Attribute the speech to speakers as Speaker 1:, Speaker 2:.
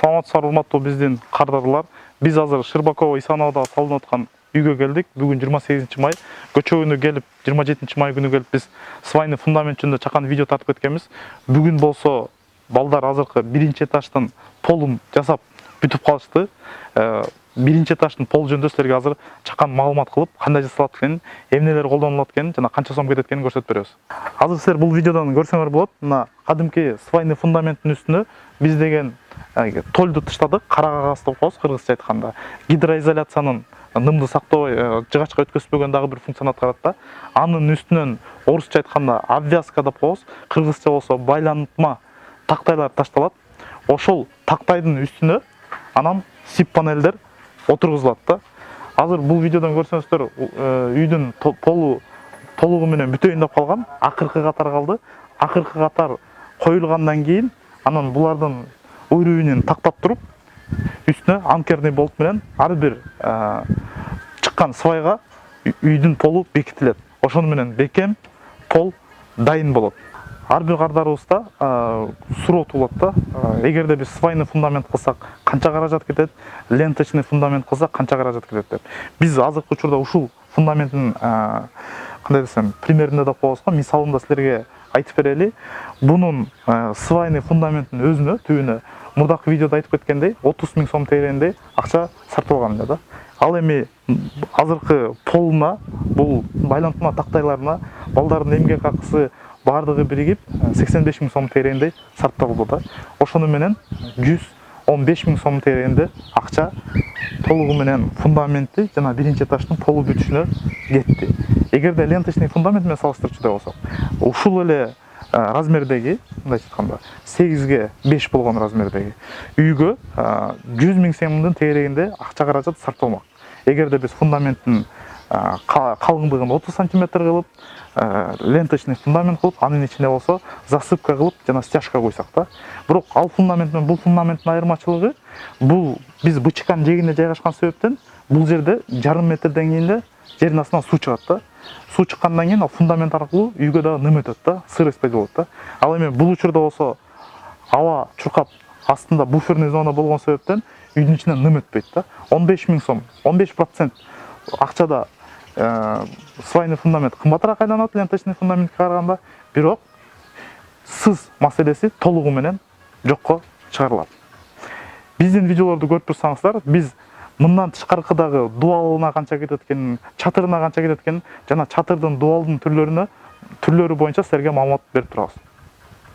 Speaker 1: Саламатсыздар, урматтуу биздин кардарлар. Биз азыр Шырбакова Исановада салынып аткан үйгө келдик. Бүгүн 28 май. Көчө күнү келип, 27 май күнү келип биз свайный фундамент жөнүндө чакан видео тартып кеткенбиз. Бүгүн болсо балдар азыркы биринчи этаждын полун жасап бүтүп калышты. Биринчи этаждын пол жөнүндө силерге азыр чакан маалымат кылып, кандай жасалат экенин, эмнелер колдонулат экенин жана канча сом кетет экенин көрсөтүп беребиз. Азыр силер бул видеодон көрсөңөр болот. Мына кадимки свайный фундаменттин үстүнө биз деген тольду тыштадык, кара кагаз деп коебуз кыргызча айтканда. Гидроизоляциянын нымды сактабай, жыгачка өткөзбөгөн дагы бир функцияны аткарат да. Анын үстүнөн орусча айтканда обвязка деп коебуз, кыргызча болсо байлантма тактайлар ташталат. Ошол тактайдын үстүнө анан сип панелдер отургузулат да. Азыр бул видеодон көрсөңүздөр, үйдүн полу толугу менен бүтөйүн деп калган, акыркы катар калды. Акыркы катар коюлгандан кийин анан булардын өрүүнүн тактап туруп, үстүнө анкерный болт менен ар бир чыккан свайга үйдүн полу бекитилет. Ошону менен бекем пол дайын болот. Ар бир кардарыбызда суроо туулат да. Эгерде биз свайный фундамент кылсак, канча каражат кетет, ленточный фундамент кылсак, канча каражат кетет деп. Биз азыркы учурда ушул фундаменттин кандай десем, примеринде деп коебуз го, мисалында силерге айтып берели. Бунун свайный фундаменттин өзүнө, түбүнө мурдакы видеодо айтып кеткендей 30 000 сом тегерегиндей акча сарпталган да. Ал эми азыркы полуна, бул байлантма тактайларына балдардын эмгек акысы бардыгы биригип 85 000 сом тегерегиндей сарпталды да. Ошону менен 115 000 сом тегерегинде акча толугу менен фундаментти жана биринчи этаждын полу бүтүшүнө кетти. Эгерде ленточный фундамент менен салыштырчу болсок, ушул эле размердеги, мындайча айтканда 8ге 5 болгон размердеги үйгө 100 000 сомдун тегерегинде акча каражат сарпталмак. Эгерде биз фундаменттин калыңдыгын 30 см кылып, ленточный фундамент кылып, анын ичине болсо засыпка кылып жана стяжка койсак да. Бирок ал фундамент менен бул фундаменттин айырмачылыгы, бул биз бычканын жээгинде жайгашкан себептен бул жерде жарым метр деңгээлинде жердин астынан суу чыгат да. Суу чыккандан кийин ал фундамент аркылуу үйгө дагы ным өтөт да, сырость пайда болот да. Ал эми бул учурда болсо аба чуркап астында буферный зона болгон себептен үйдүн ичинен ным өтпөйт да. 15 000 сом, 15% акчада свайный фундамент кымбатыраак айланат ленточный фундаментке караганда, бирок сыз маселеси толугу менен жокко чыгарылат. Биздин видеолорду көрүп турсаңыздар, биз мындан тышкаркыдагы дуалына канча кетет экенин, чатырына канча кетет экенин жана чатырдын дуалдын түрлөрү боюнча силерге маалымат берип турабыз.